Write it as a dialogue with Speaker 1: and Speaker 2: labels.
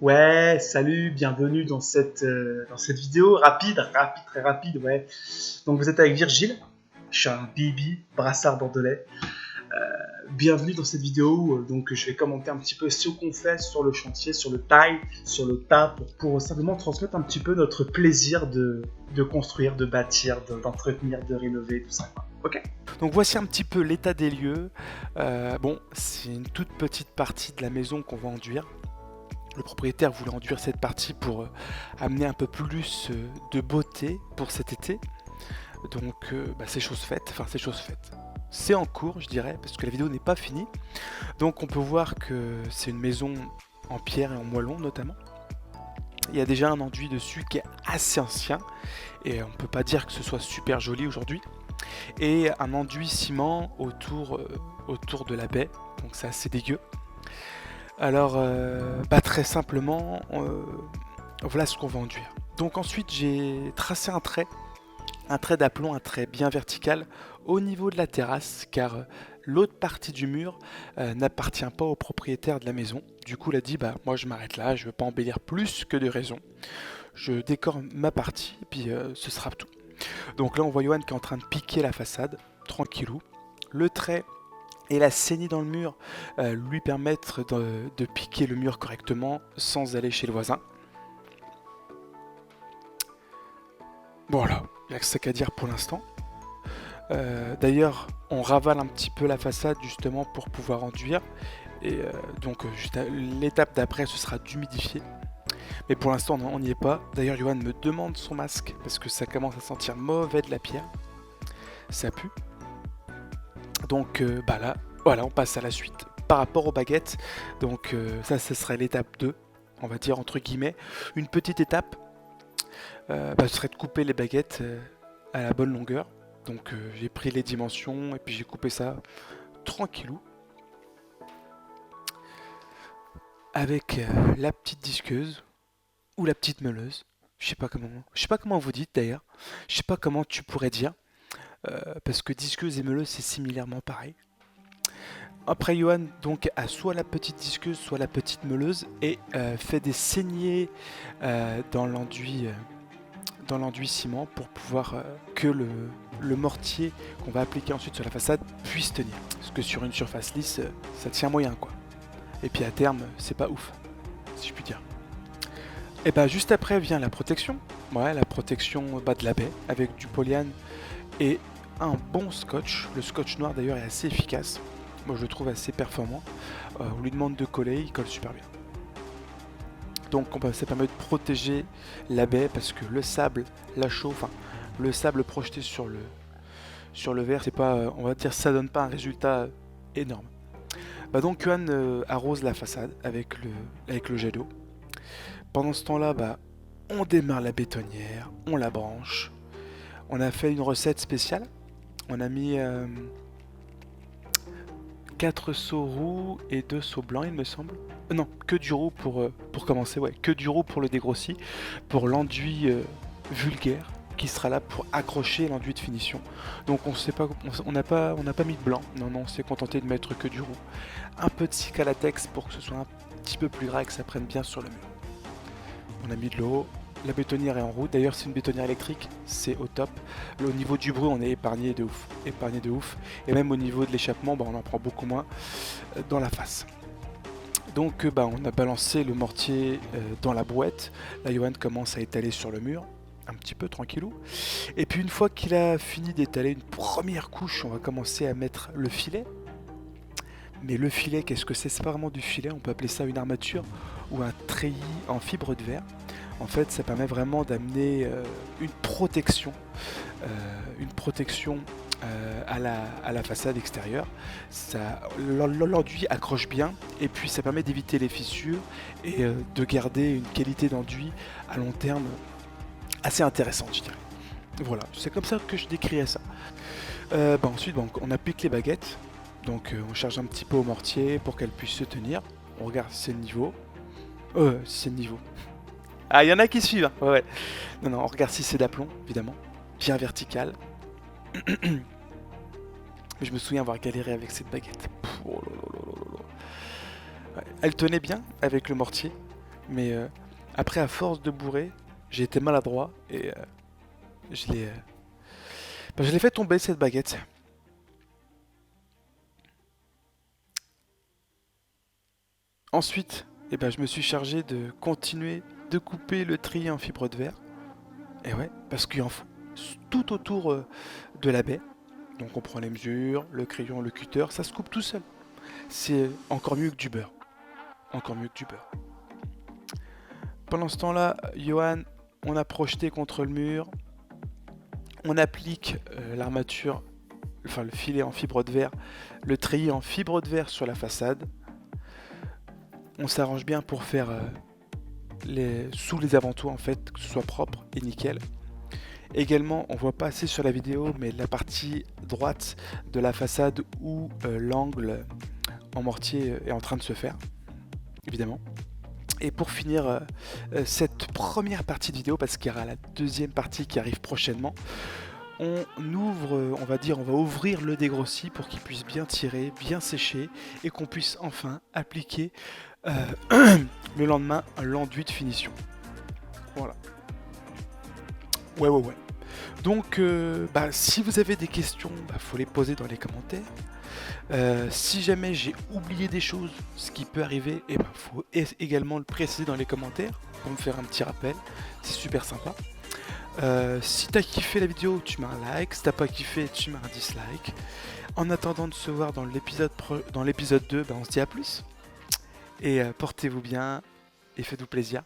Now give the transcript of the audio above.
Speaker 1: Ouais, salut, bienvenue dans cette vidéo très rapide, ouais. Donc vous êtes avec Virgile, je suis un baby, brassard bordelais. Bienvenue dans cette vidéo où donc je vais commenter un petit peu ce qu'on fait sur le chantier, sur le taille, sur le tas, pour simplement transmettre un petit peu notre plaisir de construire, de bâtir, d'entretenir, de rénover, tout ça, quoi. Ok.
Speaker 2: Donc voici un petit peu l'état des lieux. Bon, c'est une toute petite partie de la maison qu'on va enduire. Le propriétaire voulait enduire cette partie pour amener un peu plus de beauté pour cet été. Donc c'est chose faite, c'est en cours je dirais, parce que la vidéo n'est pas finie. Donc on peut voir que c'est une maison en pierre et en moellon notamment. Il y a déjà un enduit dessus qui est assez ancien, et on peut pas dire que ce soit super joli aujourd'hui. Et un enduit ciment autour de la baie, donc c'est assez dégueu. Alors, très simplement, voilà ce qu'on va enduire. Donc ensuite, j'ai tracé un trait d'aplomb, un trait bien vertical au niveau de la terrasse, car l'autre partie du mur n'appartient pas au propriétaire de la maison. Du coup, il a dit, moi je m'arrête là, je ne veux pas embellir plus que de raison. Je décore ma partie, et puis ce sera tout. Donc là, on voit Johan qui est en train de piquer la façade, tranquillou. Le trait et la saignée dans le mur lui permettent de piquer le mur correctement sans aller chez le voisin. Voilà, il n'y a que ça qu'à dire pour l'instant. D'ailleurs, on ravale un petit peu la façade justement pour pouvoir enduire. Et donc l'étape d'après, ce sera d'humidifier. Mais pour l'instant, on n'y est pas. D'ailleurs, Johan me demande son masque parce que ça commence à sentir mauvais de la pierre. Ça pue. Donc là, voilà, on passe à la suite. Par rapport aux baguettes, donc ça serait l'étape 2, on va dire entre guillemets. Une petite étape, ce serait de couper les baguettes à la bonne longueur. Donc j'ai pris les dimensions et puis j'ai coupé ça tranquillou. Avec la petite disqueuse ou la petite meuleuse. Je sais pas comment vous dites d'ailleurs. Je sais pas comment tu pourrais dire. Parce que disqueuse et meuleuse c'est similairement pareil. Après Johan donc a soit la petite disqueuse soit la petite meuleuse et fait des saignées dans l'enduit ciment pour pouvoir que le mortier qu'on va appliquer ensuite sur la façade puisse tenir. Parce que sur une surface lisse ça tient moyen quoi. Et puis à terme c'est pas ouf si je puis dire. Et juste après vient la protection. Ouais, la protection de la baie avec du polyane et un bon scotch. Le scotch noir d'ailleurs est assez efficace. Moi je le trouve assez performant. On lui demande de coller, il colle super bien. Donc ça permet de protéger la baie parce que le sable, la chaux, enfin le sable projeté sur le verre, c'est pas, on va dire, ça donne pas un résultat énorme. Donc Johan arrose la façade avec le jet d'eau. Pendant ce temps-là, on démarre la bétonnière, on la branche. On a fait une recette spéciale. On a mis 4 seaux roux et 2 seaux blancs, il me semble. Non, que du roux pour commencer, ouais, que du roux pour le dégrossi, pour l'enduit vulgaire qui sera là pour accrocher l'enduit de finition. Donc on n'a pas mis de blanc, non, on s'est contenté de mettre que du roux. Un peu de cicalatex pour que ce soit un petit peu plus gras et que ça prenne bien sur le mur. On a mis de l'eau. La bétonnière est en route, d'ailleurs c'est une bétonnière électrique, c'est au top. Au niveau du bruit on est épargné de ouf. Et même au niveau de l'échappement, on en prend beaucoup moins dans la face. Donc on a balancé le mortier dans la brouette. Là Johan commence à étaler sur le mur, un petit peu tranquillou. Et puis une fois qu'il a fini d'étaler une première couche, on va commencer à mettre le filet. Mais le filet, qu'est-ce que c'est? C'est pas vraiment du filet, on peut appeler ça une armature ou un treillis en fibre de verre. En fait, ça permet vraiment d'amener une protection à la façade extérieure. L'enduit accroche bien et puis ça permet d'éviter les fissures et de garder une qualité d'enduit à long terme assez intéressante, je dirais. Voilà, c'est comme ça que je décrirais ça. Ensuite, on applique les baguettes. Donc on charge un petit peu au mortier pour qu'elle puisse se tenir. On regarde si c'est le niveau. Si c'est le niveau. Ah, il y en a qui suivent. Hein. Ouais. Non, on regarde si c'est d'aplomb, évidemment. Bien vertical. Mais je me souviens avoir galéré avec cette baguette. Oh là là là là là. Ouais, elle tenait bien avec le mortier. Mais après, à force de bourrer, j'ai été maladroit et je l'ai fait tomber cette baguette. Ensuite, je me suis chargé de continuer de couper le treillis en fibre de verre. Et ouais, parce qu'il en faut tout autour de la baie. Donc on prend les mesures, le crayon, le cutter, ça se coupe tout seul. C'est encore mieux que du beurre. Encore mieux que du beurre. Pendant ce temps-là, Johan, on a projeté contre le mur. On applique l'armature, enfin le filet en fibre de verre, le treillis en fibre de verre sur la façade. On s'arrange bien pour faire sous les avant-toits en fait, que ce soit propre et nickel. Également, on voit pas assez sur la vidéo, mais la partie droite de la façade où l'angle en mortier est en train de se faire, évidemment. Et pour finir cette première partie de vidéo, parce qu'il y aura la deuxième partie qui arrive prochainement, on va ouvrir le dégrossi pour qu'il puisse bien tirer, bien sécher, et qu'on puisse enfin appliquer le lendemain l'enduit de finition. Voilà. Ouais. Donc, si vous avez des questions, faut les poser dans les commentaires. Si jamais j'ai oublié des choses, ce qui peut arriver, faut également le préciser dans les commentaires pour me faire un petit rappel. C'est super sympa. Si t'as kiffé la vidéo, tu mets un like. Si t'as pas kiffé, tu mets un dislike. En attendant de se voir dans l'épisode 2, on se dit à plus. Et portez-vous bien et faites-vous plaisir.